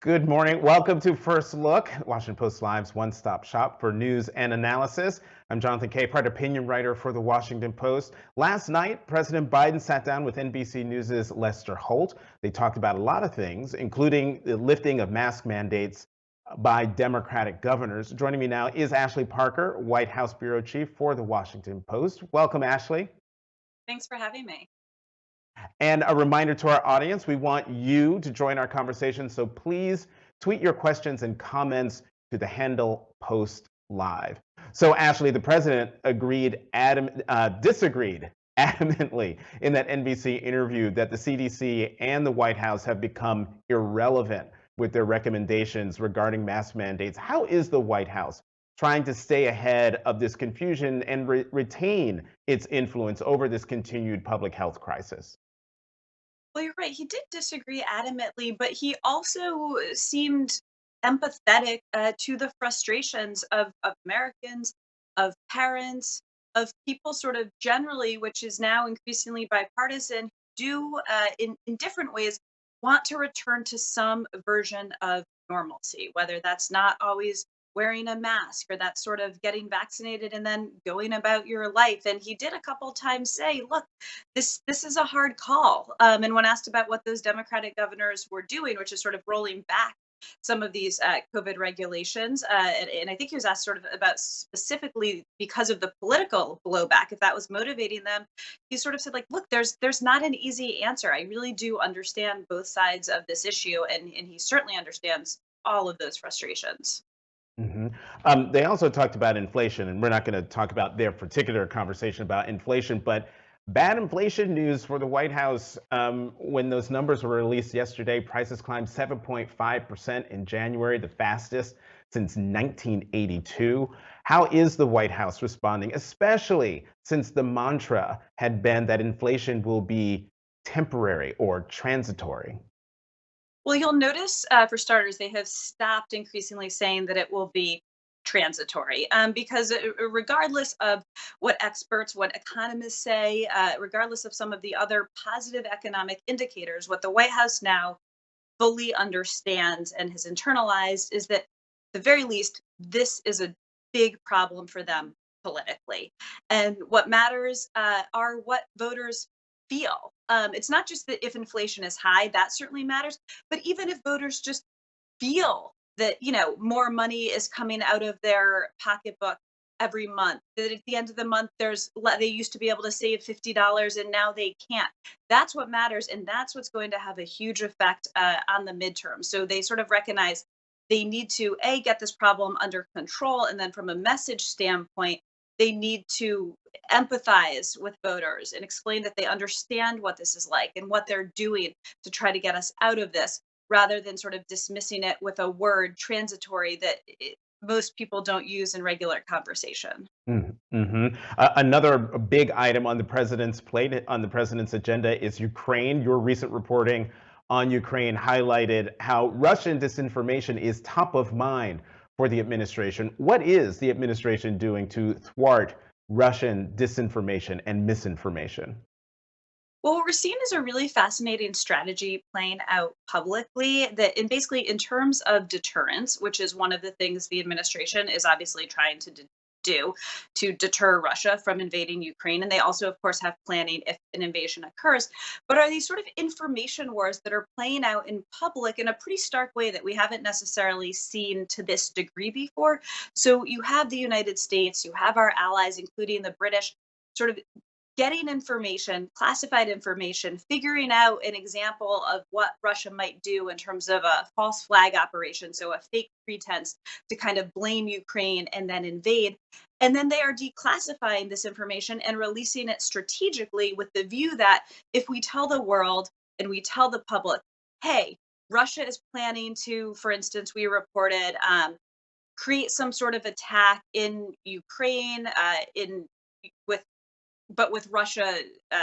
Good morning. Welcome to First Look, Washington Post Live's one-stop shop for news and analysis. I'm Jonathan Capehart, opinion writer for the Washington Post. Last night, President Biden sat down with NBC News' Lester Holt. They talked about a lot of things, including the lifting of mask mandates by Democratic governors. Joining me now is Ashley Parker, White House bureau chief for the Washington Post. Welcome, Ashley. Thanks for having me. And a reminder to our audience, we want you to join our conversation, so please tweet your questions and comments to the handle Post Live. So Ashley, the president disagreed adamantly in that NBC interview that the CDC and the White House have become irrelevant with their recommendations regarding mask mandates. How is the White House trying to stay ahead of this confusion and retain its influence over this continued public health crisis? Well, you're right. He did disagree adamantly, but he also seemed empathetic to the frustrations of Americans, of parents, of people sort of generally, which is now increasingly bipartisan, do in different ways want to return to some version of normalcy, whether that's not always wearing a mask or that's sort of getting vaccinated and then going about your life. And he did a couple times say, look, this is a hard call. And when asked about what those Democratic governors were doing, which is sort of rolling back some of these COVID regulations, and I think he was asked sort of about specifically because of the political blowback, if that was motivating them. He sort of said, like, look, there's not an easy answer. I really do understand both sides of this issue, and he certainly understands all of those frustrations. hmm they also talked about inflation, and we're not going to talk about their particular conversation about inflation, but bad inflation news for the White House. When those numbers were released yesterday, prices climbed 7.5% in January, the fastest since 1982. How is the White House responding, especially since the mantra had been that inflation will be temporary or transitory? Well, you'll notice, for starters, they have stopped increasingly saying that it will be transitory, because regardless of what experts, what economists say, regardless of some of the other positive economic indicators, what the White House now fully understands and has internalized is that, at the very least, this is a big problem for them politically. And what matters are what voters feel. It's not just that if inflation is high, that certainly matters, but even if voters just feel that more money is coming out of their pocketbook every month, that at the end of the month they used to be able to save $50 and now they can't. That's what matters, and that's what's going to have a huge effect on the midterm. So they sort of recognize they need to get this problem under control, and then from a message standpoint, they need to empathize with voters and explain that they understand what this is like and what they're doing to try to get us out of this, rather than sort of dismissing it with a word transitory that most people don't use in regular conversation. Mm-hmm. Another big item on the president's plate, on the president's agenda, is Ukraine. Your recent reporting on Ukraine highlighted how Russian disinformation is top of mind for the administration. What is the administration doing to thwart Russian disinformation and misinformation? Well, what we're seeing is a really fascinating strategy playing out publicly that, in basically, in terms of deterrence, which is one of the things the administration is obviously trying to do to deter Russia from invading Ukraine. And they also, of course, have planning if an invasion occurs. But are these sort of information wars that are playing out in public in a pretty stark way that we haven't necessarily seen to this degree before? So you have the United States, you have our allies, including the British, sort of getting information, classified information, figuring out an example of what Russia might do in terms of a false flag operation, so a fake pretense to kind of blame Ukraine and then invade. And then they are declassifying this information and releasing it strategically with the view that if we tell the world and we tell the public, hey, Russia is planning to, for instance, we reported, create some sort of attack in Ukraine, in with but with Russia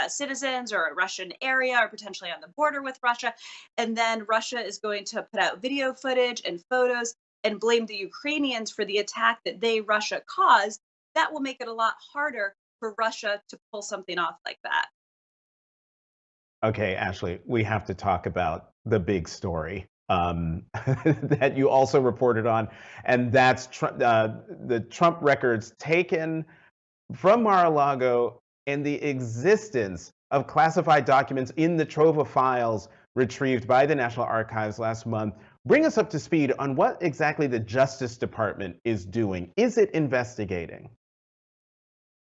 citizens or a Russian area or potentially on the border with Russia. And then Russia is going to put out video footage and photos and blame the Ukrainians for the attack that Russia, caused. That will make it a lot harder for Russia to pull something off like that. Okay, Ashley, we have to talk about the big story that you also reported on, and that's the Trump records taken from Mar-a-Lago and the existence of classified documents in the trove of files retrieved by the National Archives last month. Bring us up to speed on what exactly the Justice Department is doing. Is it investigating?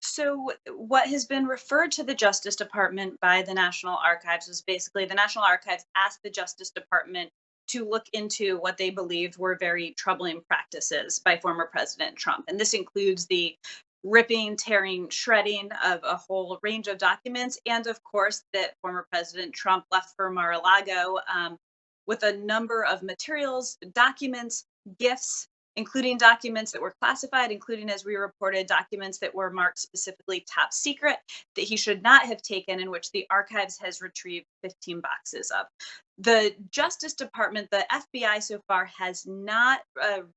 So, what has been referred to the Justice Department by the National Archives is basically the National Archives asked the Justice Department to look into what they believed were very troubling practices by former President Trump. And this includes the ripping, tearing, shredding of a whole range of documents. And of course, that former President Trump left for Mar a Lago with a number of materials, documents, gifts, including documents that were classified, including, as we reported, documents that were marked specifically top secret that he should not have taken, in which the archives has retrieved 15 boxes of. The Justice Department, the FBI so far has not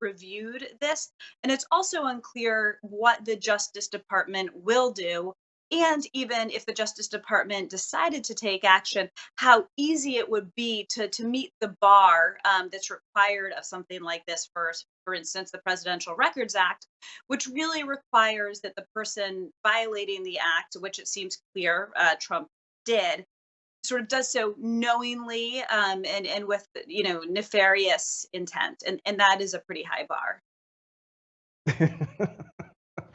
reviewed this, and it's also unclear what the Justice Department will do. And even if the Justice Department decided to take action, how easy it would be to meet the bar that's required of something like this. For instance, the Presidential Records Act, which really requires that the person violating the act, which it seems clear Trump did, sort of does so knowingly and with nefarious intent, and that is a pretty high bar.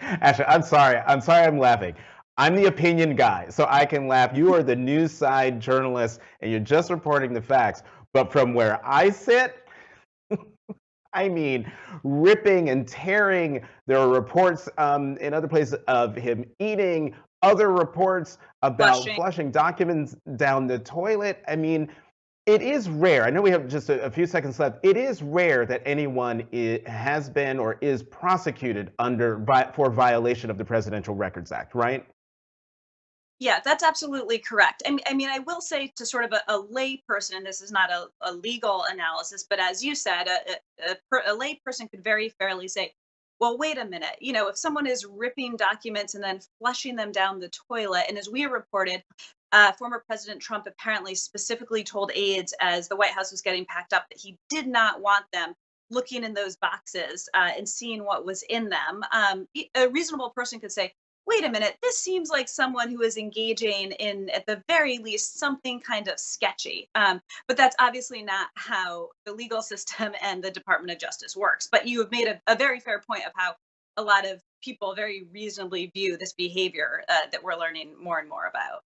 Ashley, I'm sorry. I'm laughing. I'm the opinion guy, so I can laugh. You are the news side journalist, and you're just reporting the facts. But from where I sit, I mean, ripping and tearing. There are reports in other places of him eating, other reports about Flushing. flushing documents down the toilet. I mean, it is rare. I know we have just a few seconds left. It is rare that anyone has been or is prosecuted for violation of the Presidential Records Act, right? Yeah, that's absolutely correct. I mean, I will say to sort of a lay person, and this is not a legal analysis, but as you said, a lay person could very fairly say, well, wait a minute. If someone is ripping documents and then flushing them down the toilet, and as we reported, former President Trump apparently specifically told aides as the White House was getting packed up that he did not want them looking in those boxes and seeing what was in them. A reasonable person could say, wait a minute, this seems like someone who is engaging in, at the very least, something kind of sketchy. But that's obviously not how the legal system and the Department of Justice works. But you have made a very fair point of how a lot of people very reasonably view this behavior that we're learning more and more about.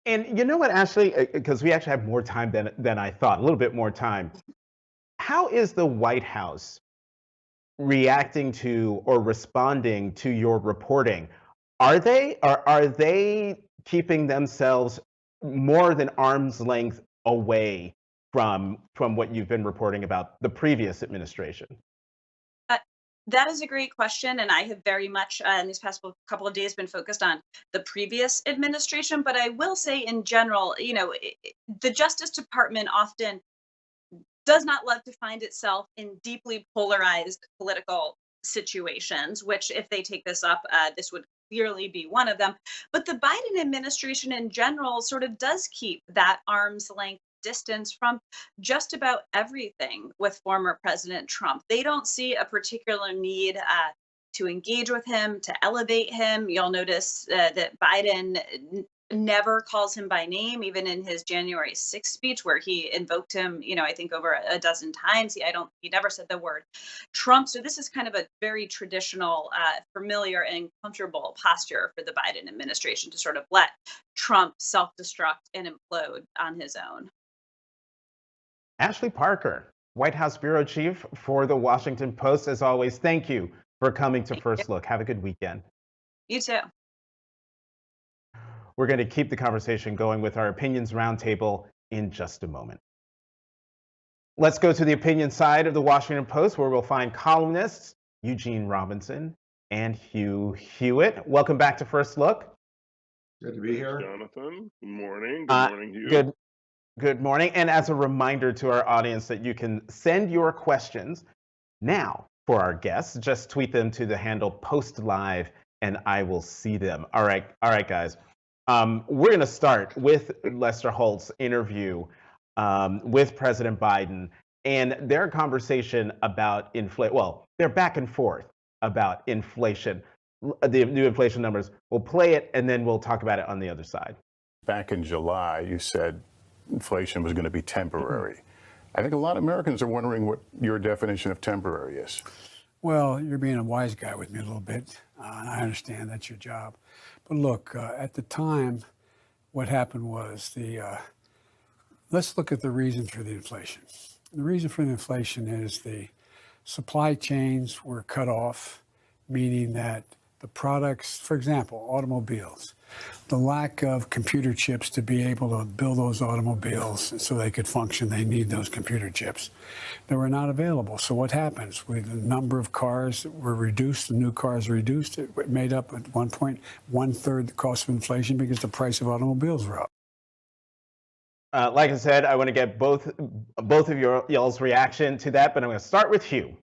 And you know what, Ashley, because we actually have more time than I thought, a little bit more time. How is the White House reacting to or responding to your reporting? Are they keeping themselves more than arm's length away from what you've been reporting about the previous administration? Uh, that is a great question, and I have very much in these past couple of days been focused on the previous administration. But I will say, in general, the Justice Department often does not love to find itself in deeply polarized political situations, which, if they take this up, this would clearly be one of them. But the Biden administration in general sort of does keep that arm's length distance from just about everything with former President Trump. They don't see a particular need to engage with him, to elevate him. You'll notice that Biden never calls him by name, even in his January 6th speech, where he invoked him, I think over a dozen times. He never said the word Trump. So this is kind of a very traditional, familiar and comfortable posture for the Biden administration to sort of let Trump self-destruct and implode on his own. Ashley Parker, White House Bureau Chief for The Washington Post, as always, thank you for coming to Thank you. First Look. Have a good weekend. You too. We're going to keep the conversation going with our opinions roundtable in just a moment. Let's go to the opinion side of the Washington Post, where we'll find columnists Eugene Robinson and Hugh Hewitt. Welcome back to First Look. Good to be here. Jonathan. Good morning. Good morning, Hugh. Good morning. And as a reminder to our audience that you can send your questions now for our guests. Just tweet them to the handle PostLive, and I will see them. All right, guys. We're going to start with Lester Holt's interview with President Biden. and their conversation about inflation, well, they're back and forth about inflation, the new inflation numbers. We'll play it, and then we'll talk about it on the other side. Back in July, you said inflation was going to be temporary. I think a lot of Americans are wondering what your definition of temporary is. Well, you're being a wise guy with me a little bit. I understand that's your job. But look, at the time, what happened was let's look at the reason for the inflation. The reason for the inflation is the supply chains were cut off, meaning that the products, for example, automobiles, the lack of computer chips to be able to build those automobiles so they could function, they need those computer chips. They were not available. So what happens? With the number of cars were reduced, the new cars reduced, it made up at one point 1/3 the cost of inflation because the price of automobiles were up. Like I said, I want to get both of y'all's reaction to that, but I'm going to start with Hugh.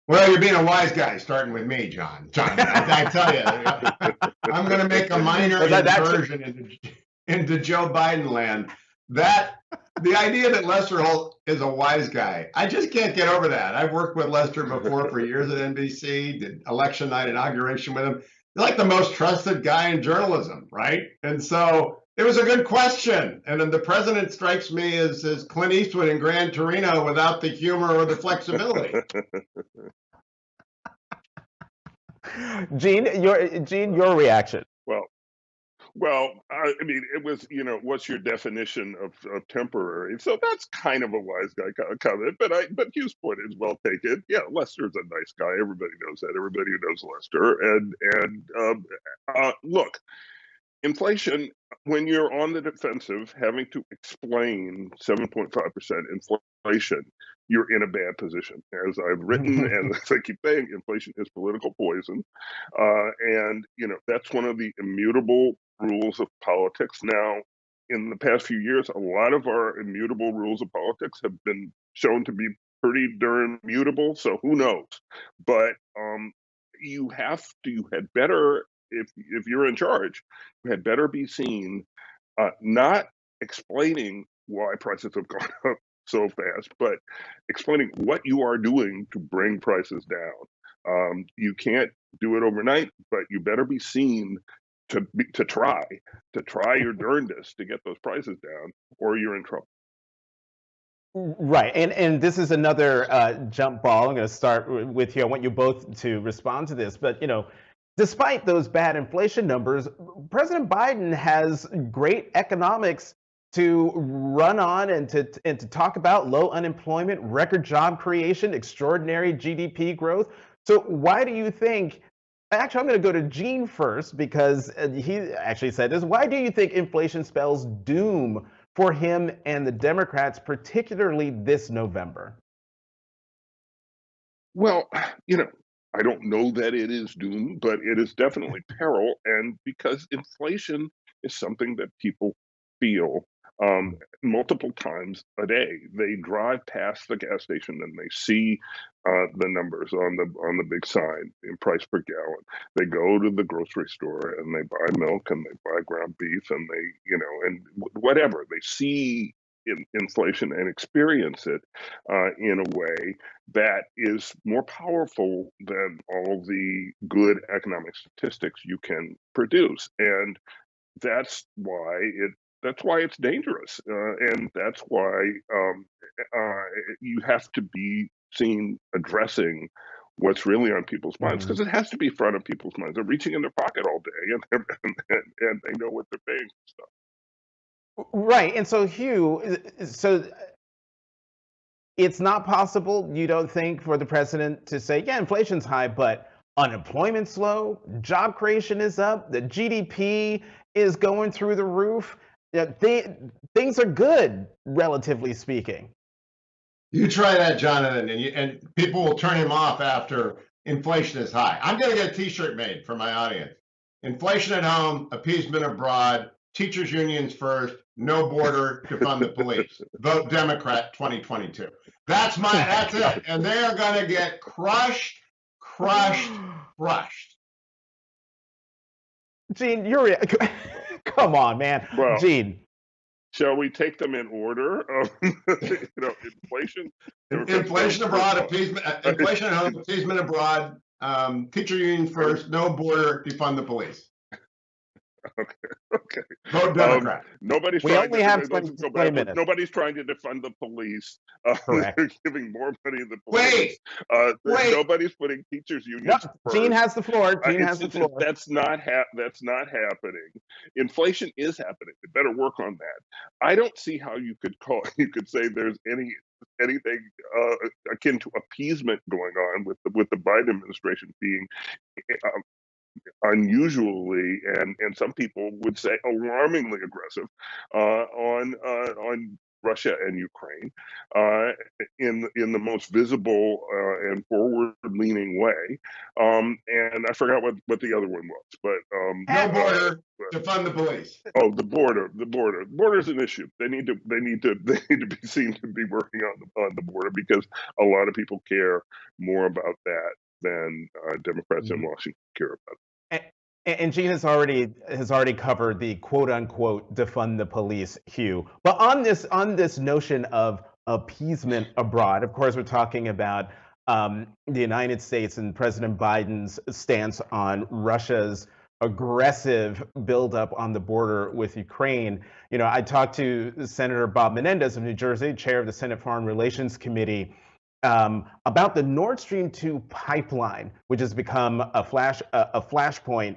Well, you're being a wise guy, starting with me, John. I tell you, I'm going to make a minor incursion into Joe Biden land. The idea that Lester Holt is a wise guy, I just can't get over that. I've worked with Lester before for years at NBC, did election night inauguration with him. He's like the most trusted guy in journalism, right? And so it was a good question. And then the president strikes me as Clint Eastwood in Gran Torino without the humor or the flexibility. Gene, your reaction. Well, I mean, it was, what's your definition of temporary? So that's kind of a wise guy comment, but Hugh's point is well taken. Yeah, Lester's a nice guy. Everybody knows that. Everybody knows Lester. And look, inflation, when you're on the defensive, having to explain 7.5% inflation, you're in a bad position. As I've written, and as I keep saying, inflation is political poison. And, that's one of the immutable rules of politics. Now, in the past few years, a lot of our immutable rules of politics have been shown to be pretty darn mutable. So who knows? But you had better, if you're in charge, you had better be seen not explaining why prices have gone up so fast, but explaining what you are doing to bring prices down. You can't do it overnight, but you better be seen to try your darndest to get those prices down, or you're in trouble. Right, and this is another jump ball. I'm going to start with you. I want you both to respond to this, but despite those bad inflation numbers, President Biden has great economics to run on and to talk about: low unemployment, record job creation, extraordinary GDP growth. So why do you think? Actually, I'm going to go to Gene first because he actually said this. Why do you think inflation spells doom for him and the Democrats, particularly this November? Well, I don't know that it is doom, but it is definitely peril. And because inflation is something that people feel multiple times a day. They drive past the gas station and they see the numbers on the big sign in price per gallon. They go to the grocery store and they buy milk and they buy ground beef and they, and whatever. They see inflation and experience it in a way that is more powerful than all the good economic statistics you can produce. And that's why it's dangerous, and that's why you have to be seen addressing what's really on people's minds, because it has to be front of people's minds. They're reaching in their pocket all day, and they know what they're paying for stuff. Right, and so Hugh, so it's not possible, you don't think, for the president to say, yeah, inflation's high, but unemployment's low, job creation is up, the GDP is going through the roof. Things are good, relatively speaking. You try that, Jonathan, and people will turn him off after inflation is high. I'm going to get a T-shirt made for my audience. Inflation at home, appeasement abroad, teachers unions first, no border to fund the police. Vote Democrat 2022. That's it. And they are going to get crushed. Gene, come on, man. Well, Gene. Shall we take them in order? Inflation. Inflation abroad, appeasement. Inflation at home, appeasement abroad. Teacher union first. No border. Defund the police. Okay. Vote Democrat. Nobody's We trying only to, have let's 20 go back. minutes. Nobody's trying to defund the police. Correct. They're giving more money to the police. Wait. Nobody's putting teachers unions No, first. Gene has the floor. Gene has the floor. That's not happening. Inflation is happening. They better work on that. I don't see how you could say there's anything akin to appeasement going on with the Biden administration being unusually and some people would say alarmingly aggressive on Russia and Ukraine in the most visible and forward-leaning way. And I forgot what the other one was, but no border. Defund the police. Oh, the border. The border is an issue. They need to be seen to be working on the border because a lot of people care more about that than Democrats in Washington care about it. And Gene has already covered the quote unquote defund the police, Hugh. But on this notion of appeasement abroad, of course, we're talking about the United States and President Biden's stance on Russia's aggressive buildup on the border with Ukraine. You know, I talked to Senator Bob Menendez of New Jersey, chair of the Senate Foreign Relations Committee, about the Nord Stream 2 pipeline, which has become a flashpoint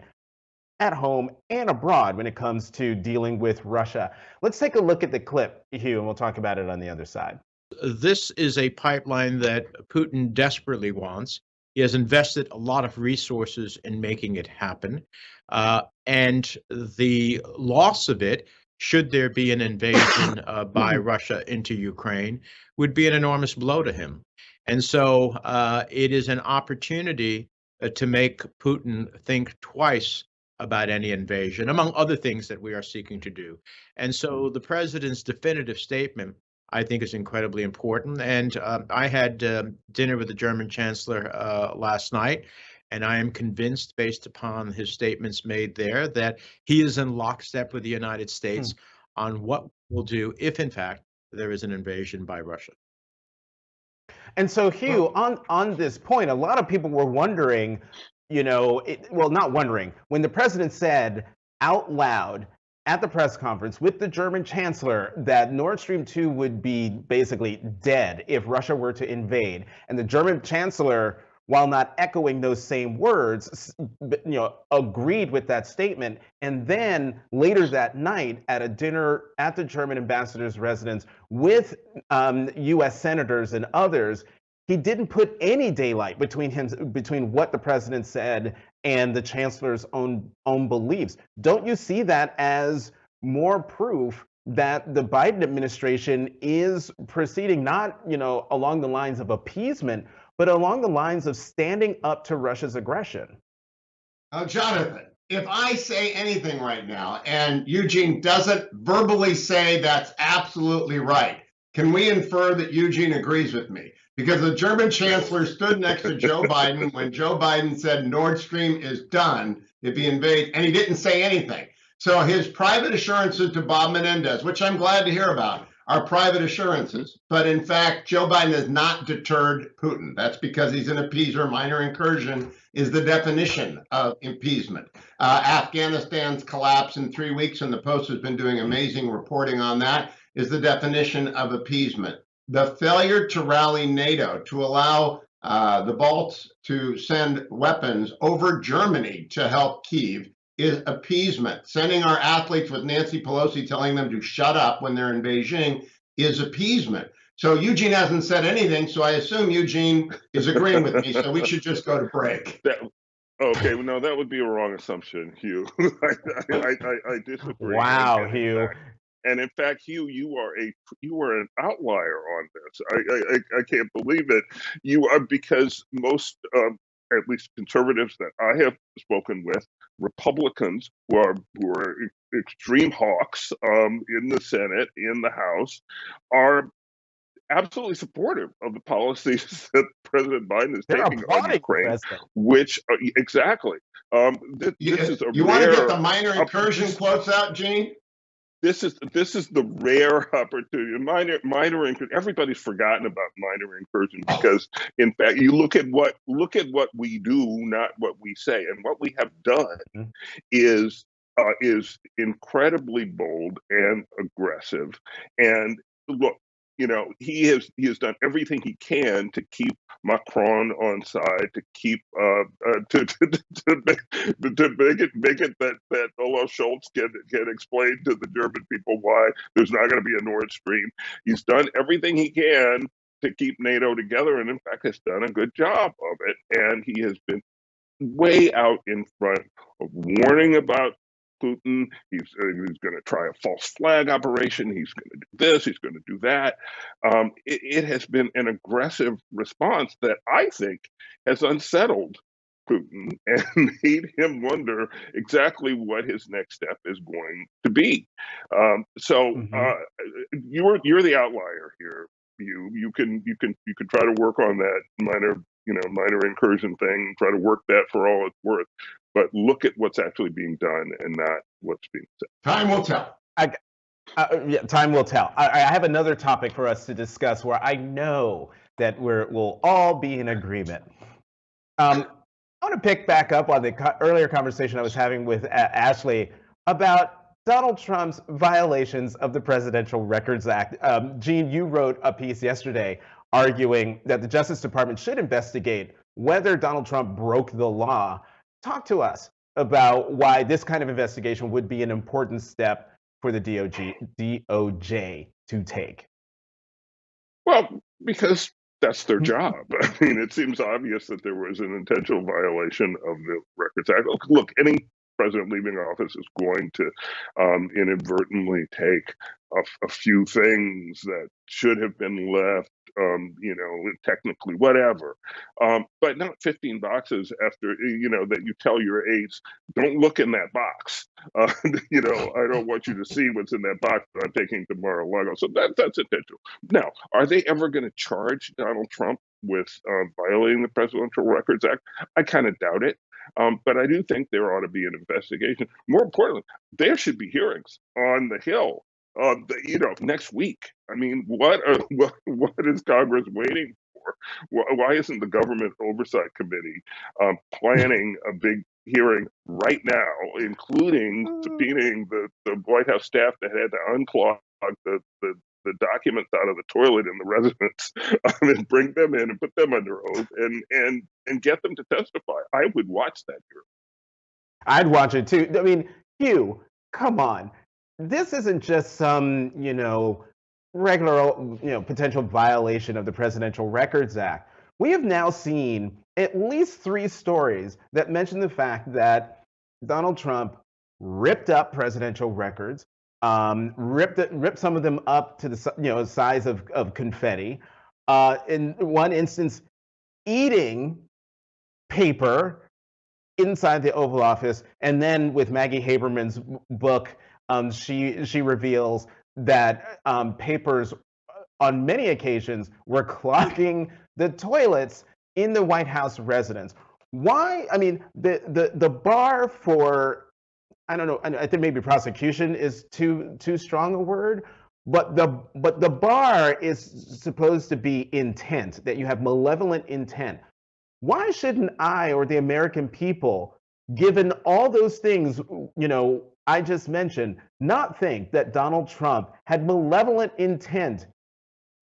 at home and abroad when it comes to dealing with Russia. Let's take a look at the clip, Hugh, and we'll talk about it on the other side. This is a pipeline that Putin desperately wants. He has invested a lot of resources in making it happen. And the loss of it, should there be an invasion by Russia into Ukraine, would be an enormous blow to him. And so it is an opportunity to make Putin think twice about any invasion, among other things that we are seeking to do. And so the president's definitive statement, I think, is incredibly important. And I had dinner with the German chancellor last night, and I am convinced, based upon his statements made there, that he is in lockstep with the United States on what we'll do if, in fact, there is an invasion by Russia. And so, Hugh, on this point, a lot of people were wondering, not wondering, when the president said out loud at the press conference with the German chancellor that Nord Stream 2 would be basically dead if Russia were to invade. And the German chancellor, while not echoing those same words, agreed with that statement. And then later that night at a dinner at the German ambassador's residence with U.S. senators and others, he didn't put any daylight between what the president said and the chancellor's own beliefs. Don't you see that as more proof that the Biden administration is proceeding not, along the lines of appeasement, but along the lines of standing up to Russia's aggression? Jonathan, if I say anything right now and Eugene doesn't verbally say that's absolutely right, can we infer that Eugene agrees with me? Because the German chancellor stood next to Joe Biden when Joe Biden said Nord Stream is done if he invades, and he didn't say anything. So his private assurances to Bob Menendez, which I'm glad to hear about, are private assurances. But in fact, Joe Biden has not deterred Putin. That's because he's an appeaser. Minor incursion is the definition of appeasement. Afghanistan's collapse in 3 weeks, and the Post has been doing amazing reporting on that, is the definition of appeasement. The failure to rally NATO to allow the Balts to send weapons over Germany to help Kyiv is appeasement. Sending our athletes with Nancy Pelosi telling them to shut up when they're in Beijing is appeasement. So Eugene hasn't said anything, so I assume Eugene is agreeing with me, so we should just go to break. Okay, well, no, that would be a wrong assumption, Hugh. I disagree. Wow, Hugh. And in fact, Hugh, you are an outlier on this. I can't believe it. You are, because most, at least conservatives that I have spoken with, Republicans who are extreme hawks in the Senate, in the House, are absolutely supportive of the policies that President Biden is taking on Ukraine. Which exactly, this is a you want to get the minor incursion quotes out, Gene? this is the rare opportunity. Minor incursion. Everybody's forgotten about minor incursion because, in fact, you look at what we do, not what we say, and what we have done is incredibly bold and aggressive. And look, he has done everything he can to keep Macron on side, to keep to make it that Olaf Scholz can explain to the German people why there's not going to be a Nord Stream. He's done everything he can to keep NATO together, and in fact has done a good job of it. And he has been way out in front of warning about Putin. He's going to try a false flag operation. He's going to do this. He's going to do that. It has been an aggressive response that I think has unsettled Putin and made him wonder exactly what his next step is going to be. You're the outlier here. You can try to work on that minor incursion thing, try to work that for all it's worth, but look at what's actually being done and not what's being said. Time will tell. Time will tell. I have another topic for us to discuss where I know that we'll all be in agreement. I want to pick back up on the earlier conversation I was having with Ashley about Donald Trump's violations of the Presidential Records Act. Gene, you wrote a piece yesterday arguing that the Justice Department should investigate whether Donald Trump broke the law. Talk to us about why this kind of investigation would be an important step for the DOJ to take. Well, because that's their job. I mean, it seems obvious that there was an intentional violation of the Records Act. Look, any president leaving office is going to inadvertently take a few things that should have been left, technically, whatever. But not 15 boxes after, that you tell your aides, don't look in that box. I don't want you to see what's in that box that I'm taking to Mar-a-Lago. So that's intentional. Now, are they ever going to charge Donald Trump with violating the Presidential Records Act? I kind of doubt it. But I do think there ought to be an investigation. More importantly, there should be hearings on the Hill, next week. I mean, what is Congress waiting for? Why isn't the Government Oversight Committee planning a big hearing right now, including subpoenaing the White House staff that had to unclog the documents out of the toilet in the residence and bring them in and put them under oath and get them to testify? I would watch that hearing. I'd watch it too. I mean, Hugh, come on. This isn't just some, regular, potential violation of the Presidential Records Act. We have now seen at least 3 stories that mention the fact that Donald Trump ripped up presidential records, ripped some of them up to the size of confetti. In one instance, eating paper inside the Oval Office, and then with Maggie Haberman's book, she reveals that papers on many occasions were clogging the toilets in the White House residence. Why? I mean, the bar for, I don't know, I think maybe prosecution is too strong a word, but the bar is supposed to be intent, that you have malevolent intent. Why shouldn't I or the American people, given all those things, I just mentioned, not think that Donald Trump had malevolent intent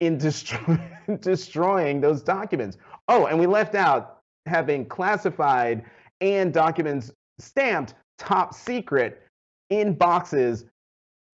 in destroying those documents? Oh, and we left out having classified and documents stamped top secret in boxes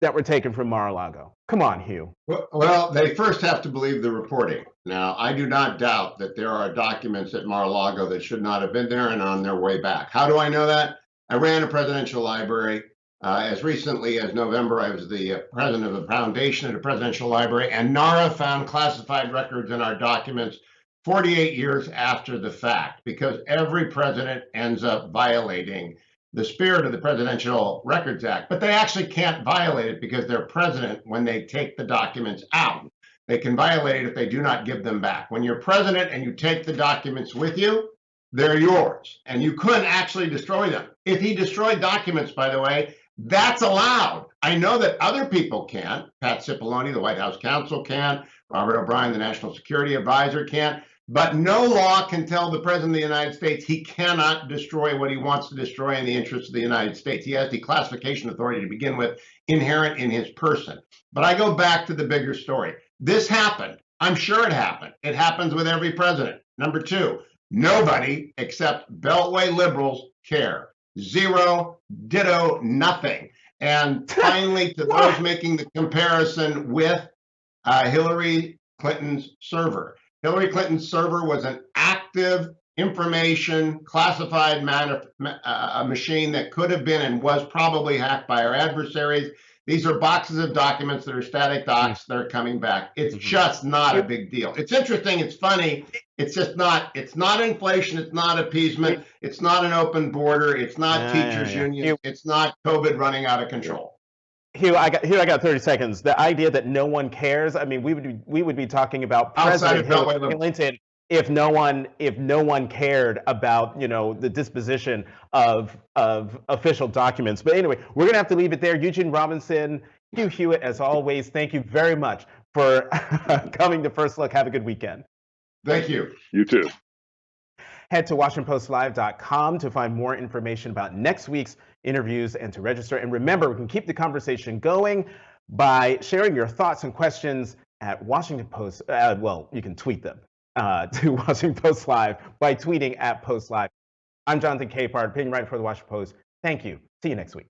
that were taken from Mar-a-Lago. Come on, Hugh. Well, they first have to believe the reporting. Now, I do not doubt that there are documents at Mar-a-Lago that should not have been there and on their way back. How do I know that? I ran a presidential library. As recently as November, I was the president of the foundation at a presidential library, and NARA found classified records in our documents 48 years after the fact, because every president ends up violating the spirit of the Presidential Records Act, but they actually can't violate it because they're president when they take the documents out. They can violate it if they do not give them back. When you're president and you take the documents with you, they're yours, and you couldn't actually destroy them. If he destroyed documents, by the way, That's allowed. I know that other people can't. Pat Cipollone, the White House counsel, can't. Robert O'Brien, the National Security Advisor, can't. But no law can tell the President of the United States he cannot destroy what he wants to destroy in the interest of the United States. He has declassification authority to begin with, inherent in his person. But I go back to the bigger story. This happened. I'm sure it happened. It happens with every president. Number two, nobody except Beltway liberals care. Zero, ditto, nothing. And finally, to those making the comparison with Hillary Clinton's server. Hillary Clinton's server was an active information classified machine that could have been and was probably hacked by our adversaries. These are boxes of documents that are static docs that are coming back. It's just not a big deal. It's interesting. It's funny. It's just not. It's not inflation. It's not appeasement. It's not an open border. It's not teachers unions. It's not COVID running out of control. Hugh, I got 30 seconds. The idea that no one cares. I mean, we would be talking about President Hillary Clinton if no one cared about, you know, the disposition of official documents. But anyway, we're gonna have to leave it there. Eugene Robinson, Hugh Hewitt, as always, thank you very much for coming to First Look. Have a good weekend. Thank you. You too. Head to WashingtonPostLive.com to find more information about next week's interviews and to register. And remember, we can keep the conversation going by sharing your thoughts and questions at Washington Post. Well, you can tweet them to Washington Post Live by tweeting at Post Live. I'm Jonathan Capehart, opinion writer for the Washington Post. Thank you. See you next week.